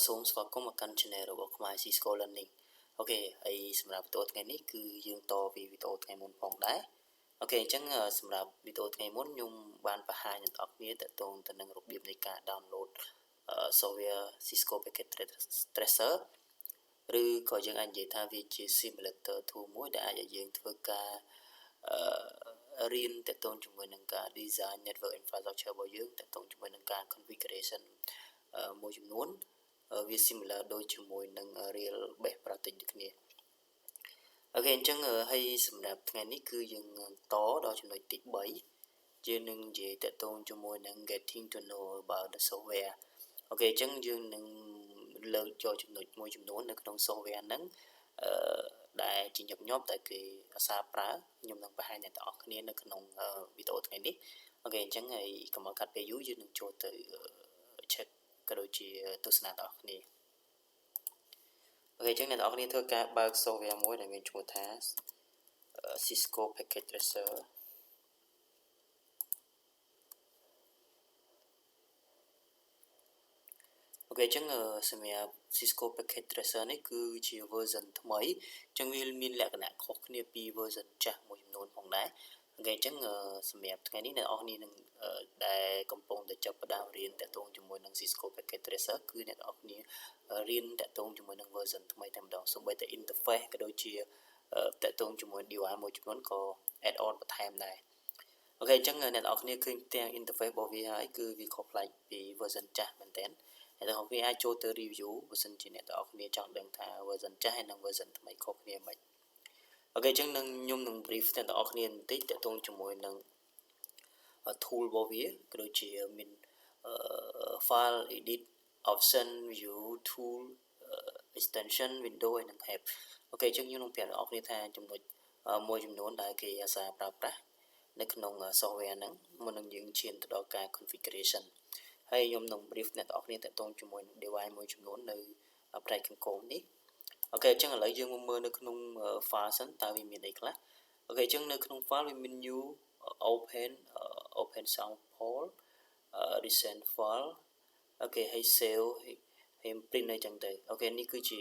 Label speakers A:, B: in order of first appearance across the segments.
A: សូមស្វាគមន៍មកកាន់ channel របស់ខ្មែរ Cisco Learning អូខេហើយសម្រាប់វីដេអូថ្ងៃនេះគឺយើងតពីវីដេអូថ្ងៃមុនផងដែរអូខេអញ្ចឹងសម្រាប់វីដេអូថ្ងៃមុនខ្ញុំបានបង្ហាញដល់អ្នកគ្នាតទៅនឹងរបៀបនៃការ download software Cisco Packet Tracer ឬក៏យើងអាចនិយាយថាវាជា simulator tool មួយដែលអាចឲ្យយើងធ្វើការរៀនតទៅជាមួយនឹងការ design network infrastructure របស់យើងតទៅជាមួយនឹងការ configuration មួយចំនួនវា similar ដូចជាមួយនឹង real best practice ដូចគ្នាអូខេអញ្ចឹងហើយសម្រាប់ថ្ងៃនេះគឺយើងតដល់ចំណុចទី3យើងនឹងនិយាយតទៅជាមួយនឹង getting to know about the software អូខេអញ្ចឹងយើងនឹងលើកយកចំណុចមួយចំនួននៅក្នុង software ហ្នឹងដែលជាញឹកញាប់តែគេអាសាប្រើខ្ញុំនឹងបង្ហាញអ្នកទាំងអស់គ្នានៅក្នុងវីដេអូថ្ងៃនេះអូខេអញ្ចឹងហើយកុំឲ្យកាត់ពេលយូរយើងនឹងចូលទៅ check ក៏ដូចជាទស្សនាដល់អ្នកគ្នាអូខេអញ្ចឹងអ្នកទាំងអស់គ្នាធ្វើការបើក software មួយដែលមានឈ្មោះថា Cisco Packet Tracerអូខេអញ្ចឹងសម្រាប់ Cisco Packet Tracer នេះគឺជា version ថ្មីអញ្ចឹងវាមានលក្ខណៈខុសគ្នាពី version ចាស់មួយចំនួនផងដែរអូខេអញ្ចឹងសម្រាប់ថ្ងៃនេះអ្នកនរគ្នានឹងដែលកំពុងតែចាប់ផ្ដើមរៀនតាក់ទងជាមួយនឹង Cisco Packet Tracer គឺអ្នកនរគ្នារៀនតាក់ទងជាមួយនឹង version ថ្មីតែម្ដងសូម្បីតែ interface ក៏ដូចជាតាក់ទងជាមួយ device មួយចំនួនក៏ add on បន្ថែមដែរអូខេអញ្ចឹងអ្នកនរគ្នាឃើញទាំង interface របស់វាហើយគឺវាខុសប្លែកពី version ចាស់មែនទែនអ្នកទាំងអស់គ្នាអាចចូលទៅ review បើសិនជាអ្នកទាំងអស់គ្នាចង់ដឹងថា version ចាស់ហើយនិង version ថ្មីខុសគ្នាមិនអូខេអញ្ចឹងខ្ញុំនឹង brief អ្នកទាំងអស់គ្នាបន្តិចទាក់ទងជាមួយនឹង tool របស់វាក៏ដូចជាមាន file edit option view tool extension window ហើយនិង help អូខេអញ្ចឹងខ្ញុំនឹងប្រាប់អ្នកទាំងអស់គ្នាថាចំណុចមួយចំនួនដែលគេអាសាប្រើប្រាស់នៅក្នុង software ហ្នឹងមុននឹងយើងឈានទៅដល់ការ configuration ហើយខ្ញុំនឹង brief អ្នកទាំងអស់គ្នាទាក់ទងជាមួយនឹង device មួយចំនួននៅផ្នែកខាងក្រោមនេះអូខេអញ្ចឹងឥឡូវយើងមកមើលនៅក្នុង file សិនតើវាមានអីខ្លះអូខេអញ្ចឹងនៅក្នុង file វាមាន new open sample recent file អូខេហើយ save ហើយ print អីចឹងទៅអូខេនេះគឺជា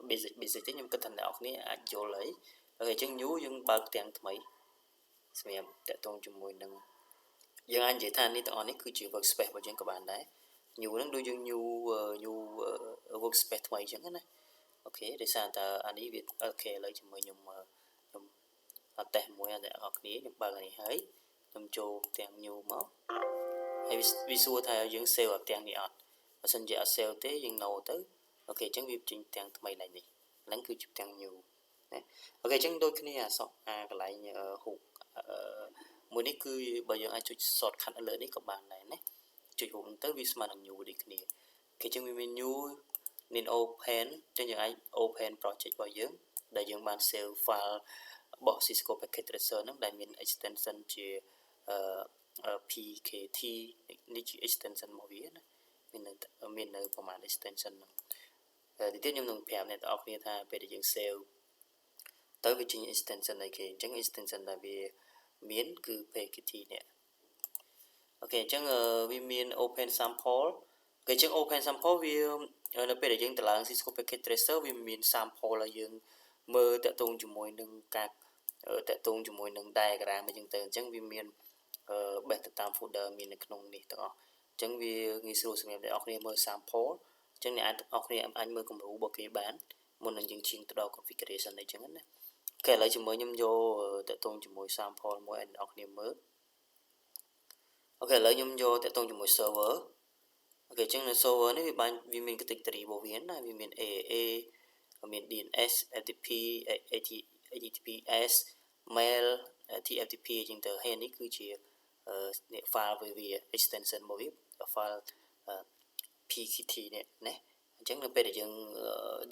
A: basic ទេខ្ញុំគិតថាអ្នកនរគ្នាអាចយល់ហើយអូខេអញ្ចឹង new យើងបើកទាំងថ្មីសម្រាប់តាក់ទងជាមួយនឹងយើងអាចនិយាយថានេះទាំងអស់នេះគឺជា workspace របស់យើងក៏បានដែរ new ហ្នឹងដូចយើង new workspace ថ្មីអញ្ចឹងណាអូខេដោយសារតែអានេះវាអូខេឥឡូវជាមួយខ្ញុំតេស្តមួយអ្នកនរគ្នាខ្ញុំបើកអានេះហើយខ្ញុំចូលទាំង new មកហើយវាសួរថាយើង save អាទាំងនេះអត់បើសិនជាអត់ save ទេយើង no ទៅអូខេអញ្ចឹងវាចេញទាំងថ្មីឡើងនេះហ្នឹងគឺជាទាំង new ណាអូខេអញ្ចឹងដូចគ្នាកន្លែង hook មួយនេះគឺបើយើងអាចចុច shortcut លើនេះក៏បានដែរណាចុច hook ហ្នឹងទៅវាស្មើនឹង new ដូចគ្នាអូខេអញ្ចឹងវាមាន new មាន open អញ្ចឹងយើងអាច open project របស់យើងដែលយើងបាន save file របស់ Cisco Packet Tracer ហ្នឹងដែលមាន extension ជា PKT នេះជា extension របស់វាណាមាននៅប្រមាណ extension ហ្នឹងទីទៀតខ្ញុំនឹងប្រាប់អ្នកទាំងអស់គ្នាថាពេលដែលយើង save ទៅវាចេញ extension អីគេអញ្ចឹង extension ដែលវាមានគឺ PKT នេះអូខេអញ្ចឹងវាមាន open sample គេអញ្ចឹង open sample វានៅពេលដែលយើងទៅឡើង Cisco Packet Tracer វាមាន sample ឲ្យយើងមើលតាក់ទងជាមួយនឹងការតាក់ទងជាមួយនឹង diagram អីចឹងទៅអញ្ចឹងវាមានបេះទៅតាម folder មាននៅក្នុងនេះទាំងអស់អញ្ចឹងវាងាយស្រួលសម្រាប់អ្នកនរគ្នាមើល sample អញ្ចឹងអ្នកនរគ្នាអាចមើលគំរូរបស់គេបានមុននឹងយើងឈានទៅដល់ configuration អីចឹងណាអូខេឥឡូវជាមួយខ្ញុំយកតាក់ទងជាមួយ sample មួយឲ្យអ្នកនរគ្នាមើលអូខេឥឡូវខ្ញុំយកតាក់ទងជាមួយ server អូខេអញ្ចឹងនៅ server នេះវាមាន category របស់វាណាវាមាន AAA មាន DNS FTP HTTPS mail TFTP អញ្ចឹងទៅហើយនេះគឺជា file វា extension របស់វា file PKT នេះណាអញ្ចឹងនៅពេលដែលយើង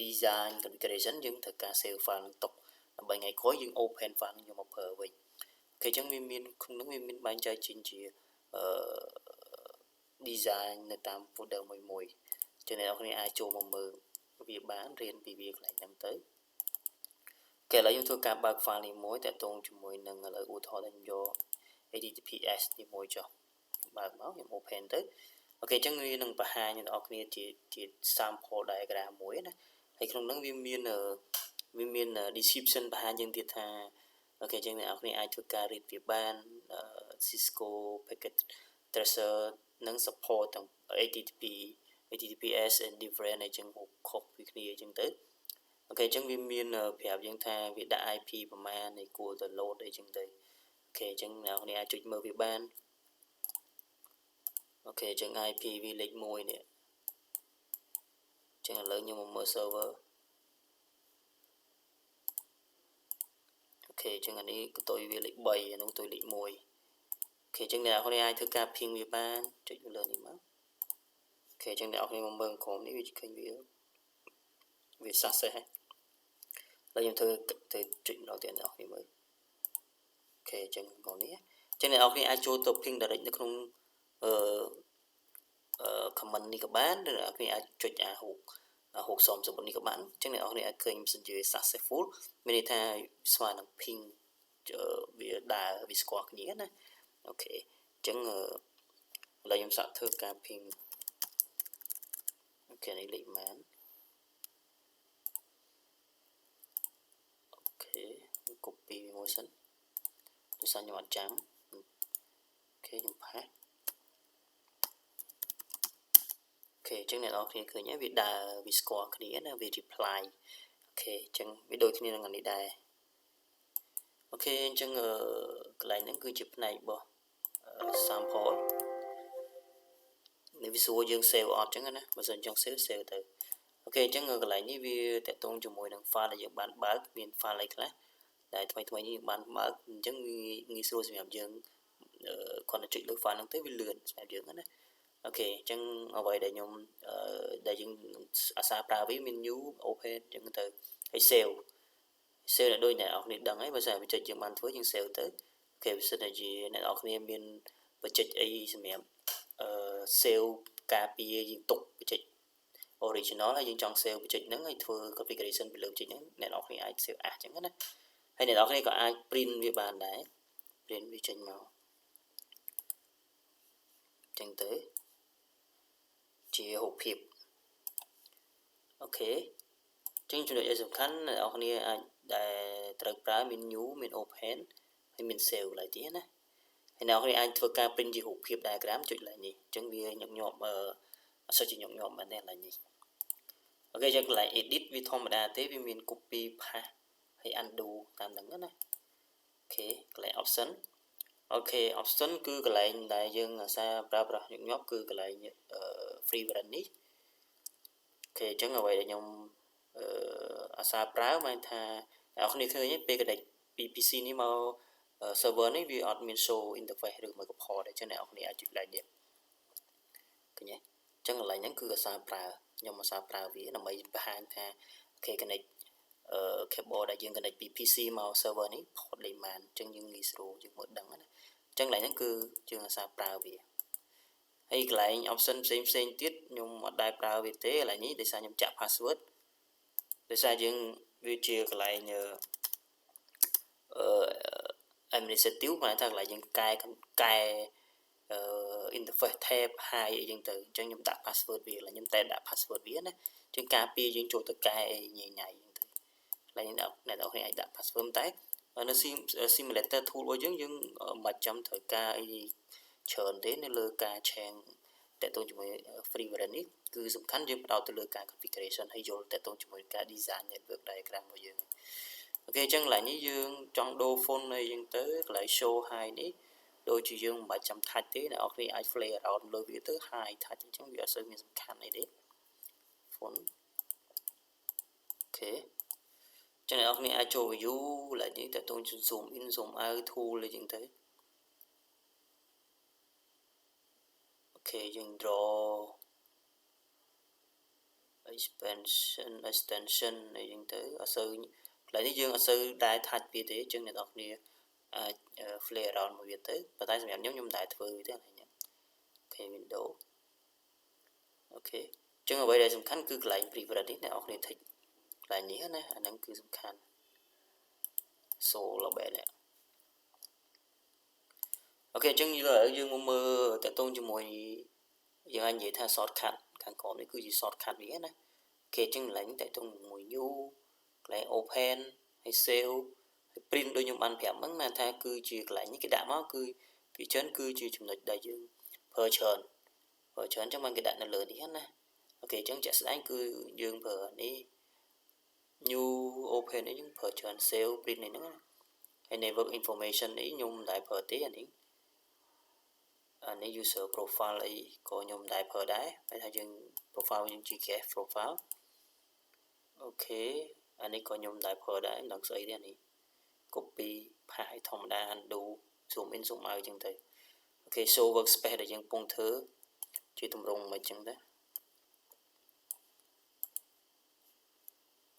A: design configuration យើងត្រូវការ save file នឹងទុកដើម្បីថ្ងៃក្រោយយើង open file នឹងយកមកប្រើវិញអូខេអញ្ចឹងវាមានក្នុងវាមានបែងចែកចេញជា design នៅតាម folder មួយចឹងអ្នកនរគ្នាអាចចូលមកមើលវាបានរៀនពីវាកន្លែងហ្នឹងទៅអូខេឥឡូវយើងធ្វើការបើក file នេះមួយតាក់ទងជាមួយនឹងឥឡូវឧទាហរណ៍ខ្ញុំយក HTTPS នេះមួយចុះបើកមកខ្ញុំ open ទៅ ok chẳng như nâng bà hai nhưng ở kia thì sample diagram muối này hay không nâng viên miền description bà hai nhưng thì tha ok chẳng này ở kia ai thuộc cả review ban Cisco Packet Tracer nâng support tầng HTTPS and different này chẳng một copy kia chẳng tới ok chẳng viên miền phép chẳng tha việc đã IP và man này của the load đây chẳng tới ok chẳng nào này ai chụp mở việc ban ok chẳng IP vì lịch môi nè chẳng là lớn như một mở server ok chẳng là đi tôi vì lịch 7 nó tôi lịch môi ok chẳng nào này ai thứ ca ping việc ban chụp lớn đi mất ok chẳng nào này một mừng khổ nếu chỉ kênh vì sát sẽ là những thứ chuyện đầu tiên nào thì mới ok chẳng cònนี้chẳng nào này ai cho tôi ping direct nó không comment នេះក៏បានឬអ្នកគ្នាអាចចុចហូបសំសម្បត្តិនេះក៏បានអញ្ចឹងអ្នកគ្នាអាចឃើញ messenger successful មានន័យថាស្មើនឹង ping វាដើរវាស្គាល់គ្នាណាអូខេអញ្ចឹងឥឡូវខ្ញុំសាកធ្វើការ ping អូខេនេះលេខម៉ានអូខេ copy វាមួយសិនដោយសារខ្ញុំអត់ចាំអូខេខ្ញុំផាសok chẳng này đó khi khởi nhé vì đà vì score kia là vì reply ok chẳng vì đôi khi là ngành đây ok chẳng lại những cái chụp này bỏ sample nếu ví dụ dương sale out chẳng hạn mà dần trong sale từ ok chẳng lại như vì tại tôn cho mỗi đằng pha là những bạn bán miền pha lại khác đại thay như bạn bán chẳng nghi số xem dương còn là chuyện đối pha năng tới vì lượn xem dương đó ok chẳng ở vậy để nhóm đại dương asa pra với menu open chẳng từ hay sale là đôi này học này đằng ấy bây giờ mình chơi chương ban với những sale tới ok bây giờ gì này học này mình bây giờ ấy xem em sale KPI những tục bây giờ original là những trong sale bây giờ nó ngay thưa configuration bị lượng chỉ những này học này ai sale chẳng hết hay này học này có ai print với bàn đấy print với trên màu chẳng tới chỉ hộp hiệp ok chính chúng tôi dùng khăn ở đây để tự ra menu mình open hay mình save lại tí nè hay nào khi anhធ្វើការ print ជារូបភាព diagram ចុចឡើងនេះអញ្ចឹងវាញឹកញាប់អត់សូវជាញឹកញាប់មែនទេឡើងនេះអូខេចឹងកន្លែង edit វាធម្មតាទេវាមាន copy paste ហើយ undo តាមហ្នឹងណាអូខេកន្លែង option អូខេ option គឺកន្លែងដែលយើងអាសាប្រើប្រាស់ញឹកញាប់គឺកន្លែង free variant នេះអូខេអញ្ចឹងអ្វីដែលខ្ញុំអាសាប្រើមកថាអ្នកនរឃើញទេពេលកដេចពី PC នេះមក server នេះវាអត់មាន show interface ឬមក port ទេអញ្ចឹងអ្នកនរអាចចុចឡើងនេះឃើញទេអញ្ចឹងកន្លែងហ្នឹងគឺអាសាប្រើខ្ញុំអាសាប្រើវាដើម្បីបង្ហាញថាអូខេ connect cable ដែលយើង connect ពី PC មក server នេះ port លេខម៉ានអញ្ចឹងយើងងាយស្រួលយើងមើលដឹងណាអញ្ចឹងកន្លែងហ្នឹងគឺយើងអាសាប្រើវាហើយកន្លែង option ផ្សេងទៀតខ្ញុំអត់ដែលប្រើវាទេកន្លែងនេះដោយសារខ្ញុំចាក់ password ដោយសារយើងវាជាកន្លែងadministrative mà thật là những cái interface tab 2 អីចឹងទៅអញ្ចឹងខ្ញុំដាក់ password វាlàខ្ញុំតែដាក់ password វាណាជាងការពីយើងចូលទៅកែញ៉ៃអញ្ចឹងទៅឡើយអ្នកនរអាចដាក់ password តែនៅ simulator tool របស់យើងមិនចាំត្រូវការអីច្រើនទេនៅលើការឆេងតទៅជាមួយ free variant នេះគឺសំខាន់យើងផ្ដោតទៅលើការ configuration ហើយយល់តទៅជាមួយការ design network diagram របស់យើងអូខេអញ្ចឹងកន្លែងនេះយើងចង់ដូរ font អីចឹងទៅកន្លែង show high នេះដូចជាយើងមិនបាច់ចាំ touch ទេអ្នកនរគ្នាអាច play around លើវាទៅ high touch អញ្ចឹងវាអត់សូវមានសំខាន់អីទេ font អូខេអញ្ចឹងអ្នកនរគ្នាអាចចូល view កន្លែងនេះតទៅ zoom in zoom out tool អីចឹងទៅអូខេយើង draw extension អីចឹងទៅអត់សូវកន្លែងនេះយើងអត់សូវដែរ touch វាទេអញ្ចឹងអ្នកនរគ្នាអាច play around មួយវាទៅប៉ុន្តែសម្រាប់ខ្ញុំដែរធ្វើវាទេកន្លែងនេះអូខេ window អូខេអញ្ចឹងអ្វីដែលសំខាន់គឺកន្លែង preference នេះអ្នកនរគ្នា thích កន្លែងនេះណាអាហ្នឹងគឺសំខាន់ so លបែនេះអូខេអញ្ចឹងយើងមើលតទៅជាមួយ យើងអាចនិយាយថា shortcut ខាងក្រោមនេះគឺជា shortcut វាណាគេចឹងឡើងតែក្នុងមួយ new កន្លែង open ហើយ save ហើយ print ដូចខ្ញុំបានប្រាប់ហ្នឹងណាថាគឺជាកន្លែងនេះគេដាក់មកគឺពីច្រើនគឺជាចំណុចដែលយើងប្រើច្រើនចឹងបានគេដាក់នៅលើនេះណាអូខេចឹងជាក់ស្ដែងគឺយើងប្រើនេះ new open នេះយើងប្រើច្រើន save print នេះហ្នឹងហើយ network information នេះខ្ញុំមិនដែលប្រើទេអានេះuser profile អីក៏ខ្ញុំមិនដែលប្រើដែរតែថាយើង profile យើងជា guest profile អូខេអានេះក៏ខ្ញុំមិនដែលប្រើដែរមិនដឹងស្អីទេអានេះ copy ផាសឲ្យធម្មតា undo zoom in zoom out ចឹងទៅអូខេ show workspace ដែលយើងកំពុងធ្វើជាទម្រង់មិនចឹងដែរ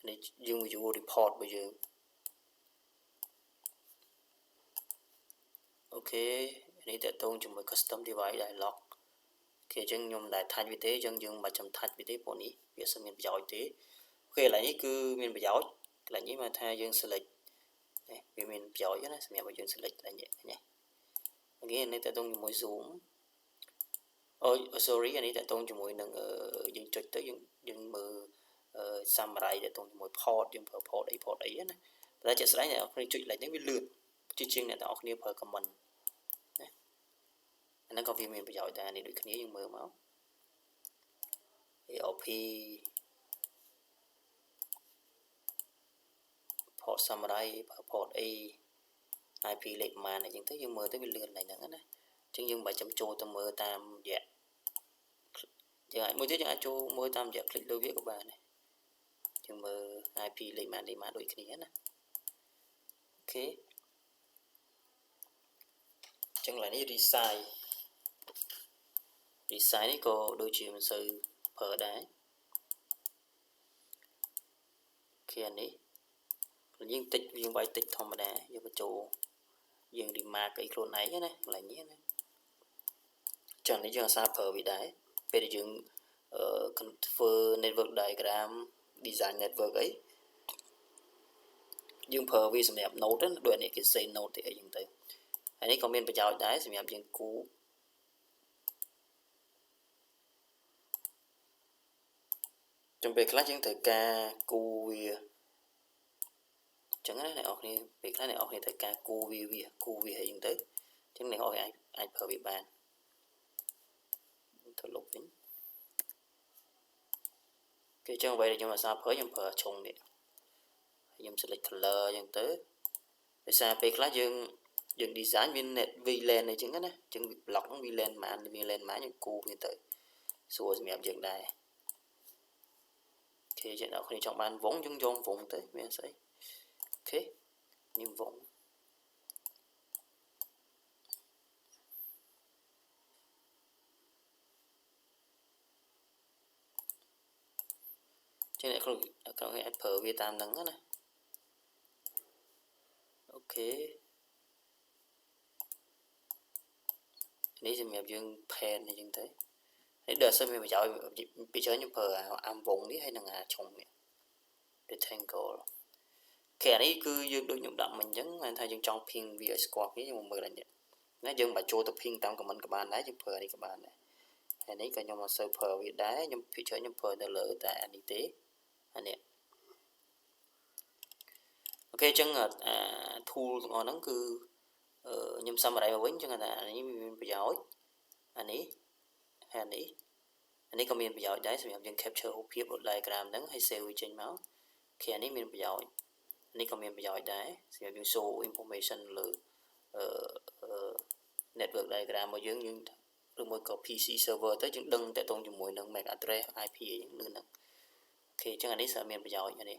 A: នេះយើង view report របស់យើងអូខេនេះតើតងជាមួយ custom device dialog គេអញ្ចឹងខ្ញុំមិនដែលថាច់វាទេអញ្ចឹងយើងមិនបាច់ចាំថាច់វាទេព្រោះនេះវាអត់មានប្រយោជន៍ទេអូខេកន្លែងនេះគឺមានប្រយោជន៍កន្លែងនេះមកថាយើង select វាមានប្រយោជន៍ណាសម្រាប់ឲ្យយើង select កន្លែងនេះណាអូខេនេះតើតងជាមួយ zoom sorry អានេះតើតងជាមួយនឹងយើងចុចទៅយើងមើលsummary តើតងជាមួយ port យើងប្រើ port អីណាតែជាក់ស្ដែងអ្នកនរគ្នាចុច like នេះវាលឿនជាងអ្នកនរគ្នាប្រើ comment ណាអាហ្នឹងក៏វាមានប្រយោជន៍ដែរនេះដូចគ្នាយើងមើលមក AOP port summary port A IP លេខប៉ុន្មានអីចឹងទៅយើងមើលទៅវាលឿនឡើងហ្នឹងណាអញ្ចឹងយើងមិនបាច់ចាំចូលទៅមើលតាមរយៈយើងអាចមួយទៀតយើងអាចចូលមើលតាមរយៈ click លើវាក៏បានដែរយើងមើល IP លេខប៉ុន្មានដូចគ្នាណាអូខេអញ្ចឹងឡើយនេះ resize នេះក៏ដូចជាមិនសូវប្រើដែរអូខេអានេះយើងតិចយើងវាយតិចធម្មតាយើងបញ្ចូលយើង remark អីខ្លួនឯងណាកន្លែងនេះណាចឹងនេះយើងអាសាប្រើវាដែរពេលដែលយើងធ្វើ network diagram design network អីយើងប្រើវាសម្រាប់ node ណាដូចនេះគេ say node ទេអីចឹងទៅហើយនេះក៏មានប្រយោជន៍ដែរសម្រាប់យើងគូចំពេលខ្លះយើងត្រូវការគូវាចឹងណាអ្នកនរគ្នាពេលខ្លះអ្នកនរគ្នាត្រូវការគូវាអីចឹងទៅចឹងអ្នកនរគ្នាអាចប្រើវាបានទៅលុបវិញគេចឹងអ្វីដែលខ្ញុំអាសាប្រើខ្ញុំប្រើឆុងនេះខ្ញុំ select color ចឹងទៅដោយសារពេលខ្លះយើង design មាន net VLAN អីចឹងណាចឹង block ហ្នឹង VLAN ប៉ុន្មានយើងគូវាទៅស្រួលសម្រាប់យើងដែរអូខេចឹងអ្នកនរគ្នាចង់បានវងយើងយកវងទៅមានស្អីអូខេនេះវងចឹងអ្នកគ្នាអាចប្រើវាតាមហ្នឹងណាអូខេនេះសម្រាប់យើង pen អីចឹងទៅនេះដល់សិនមានប្រយោជន៍ពីច្រើនខ្ញុំប្រើអាវងនេះហើយនឹងអាឆុងនេះ rectangle អូខេអានេះគឺយើងដូចខ្ញុំដាក់មិញអញ្ចឹងថាយើងចង់ ping វាឲ្យស្គាល់គ្នាយើងមកមើលឡើងនេះណាយើងមិនចូលទៅ ping តាម comment ក៏បានដែរយើងប្រើនេះក៏បានដែរហើយនេះក៏ខ្ញុំអត់សូវប្រើវាដែរខ្ញុំពីច្រើនខ្ញុំប្រើទៅលើតែអានេះទេអានេះអូខេអញ្ចឹងtool ទាំងអស់ហ្នឹងគឺខ្ញុំ summary មកវិញអញ្ចឹងថាអានេះមានប្រយោជន៍អានេះហើយអានេះក៏មានប្រយោជន៍ដែរសម្រាប់យើង capture រូបភាព diagram ហ្នឹងហើយ save វាចេញមកអូខេអានេះមានប្រយោជន៍នេះក៏មានប្រយោជន៍ដែរសម្រាប់យើង show information លើ network diagram របស់យើងឬមួយក៏ PC server ទៅយើងដឹងតើតងជាមួយនឹង MAC address IP អីហ្នឹងអូខេអញ្ចឹងអានេះមានប្រយោជន៍អានេះ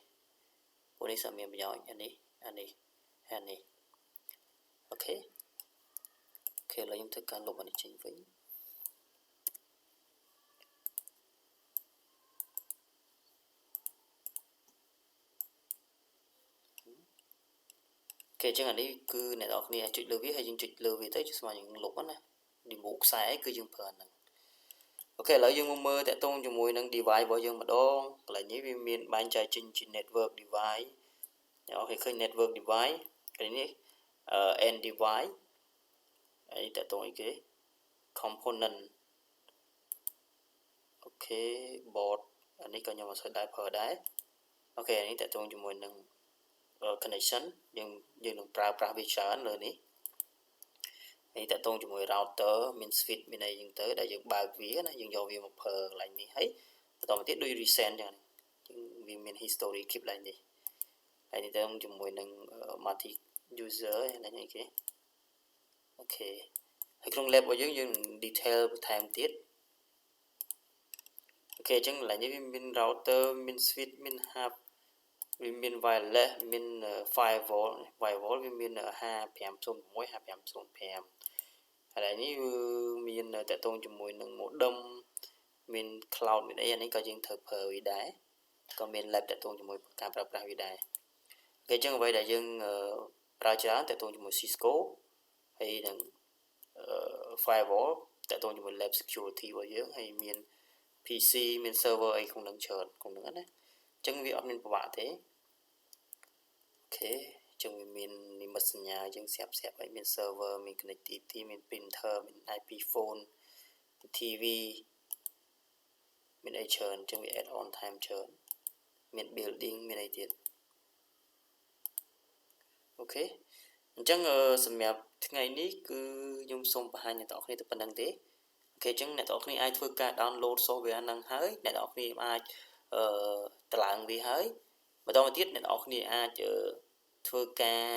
A: ពួកនេះមានប្រយោជន៍អានេះអូខេឥឡូវខ្ញុំធ្វើការលុបអានេះចេញវិញគេអញ្ចឹងអានេះគឺអ្នកនរគ្នាចុចលើវាហើយយើងចុចលើវាទៅស្មើយើងលុបណា remove ខ្សែគឺយើងប្រើហ្នឹងអូខេឥឡូវយើងមកមើលតកតងជាមួយនឹង device របស់យើងម្ដងកន្លែងនេះវាមានបែងចែកចេញជា network device អូខេឃើញ network device កន្លែងនេះ end device ហើយតកតងអីគេ component ok board អានេះក៏ខ្ញុំអត់សូវដែរប្រើដែរអូខេនេះតើតើជាមួយនឹង connection យើងនឹងប្រើប្រាស់វាច្រើនលើនេះហើយតើតើជាមួយ router មាន switch មានអីចឹងទៅដែលយើងបើកវាណាយើងយកវាមកប្រើកន្លែងនេះហើយបន្តមកទៀតដូច recent ចឹងវាមាន history keep ឡើងនេះហើយនេះតើជាមួយនឹង multi user ហ្នឹងអីគេអូខេហើយក្នុង lab របស់យើង detail បន្ថែមទៀតអូខេអញ្ចឹងកន្លែងនេះវាមាន router មាន switch មាន hub វាមាន wireless មាន firewall វាមាន 5506 5505ហើយនេះវាមានតកតងជាមួយនឹង modem មាន cloud មានអីអានេះក៏យើងត្រូវប្រើវាដែរក៏មាន lab តកតងជាមួយការប្រើប្រាស់វាដែរអូខេអញ្ចឹងអ្វីដែលយើងប្រើច្រើនតកតងជាមួយ Cisco ហើយនឹង firewall តកតងជាមួយ lab security របស់យើងហើយមាន PC មាន server អីក្នុងនឹងច្រើនក្នុងនឹងណាអញ្ចឹងវាអត់មានពិបាកទេអូខេអញ្ចឹងវាមាននិមិត្តសញ្ញាយើងស្រាប់ហើយមាន server មាន connectivity មាន printer មាន IP phone មាន TV មានអីច្រើនអញ្ចឹងវា add on time ច្រើនមាន building មានអីទៀតអូខេអញ្ចឹងសម្រាប់ថ្ងៃនេះគឺខ្ញុំសូមបង្ហាញអ្នកនរគ្នាតែប៉ុណ្្នឹងទេអូខេអញ្ចឹងអ្នកនរគ្នាអាចធ្វើការ download software ហ្នឹងហើយអ្នកនរគ្នាអាចតម្លើងវាហើយបន្តមកទៀតអ្នកនរគ្នាអាចធ្វើការ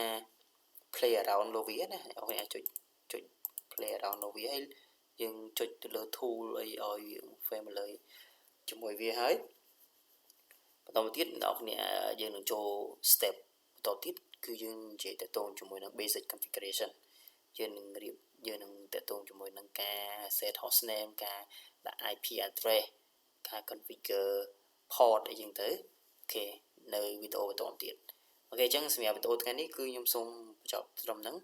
A: play around លើវាណាអ្នកនរគ្នាអាចចុច play around លើវាហើយយើងចុចទៅលើ tool អីឲ្យយើង familiar ជាមួយវាហើយបន្តមកទៀតអ្នកនរគ្នាយើងនឹងចូល step បន្តទៀតគឺយើងនិយាយតទៅជាមួយនឹង basic configuration យើងនឹងតទៅជាមួយនឹងការ set hostname ការដាក់ IP address ការ configure port អីចឹងទៅអូខេនៅវីដេអូបន្តទៀតអូខេអញ្ចឹងសម្រាប់វីដេអូថ្ងៃនេះគឺខ្ញុំសូមបញ្ចប់ត្រឹមហ្នឹង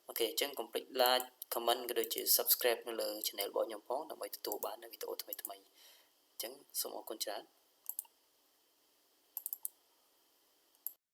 A: អូខេអញ្ចឹងកុំភ្លេច like comment ក៏ដូចជា subscribe នៅលើ channel របស់ខ្ញុំផងដើម្បីទទួលបាននូវវីដេអូថ្មីៗអញ្ចឹងសូមអរគុណច្រើន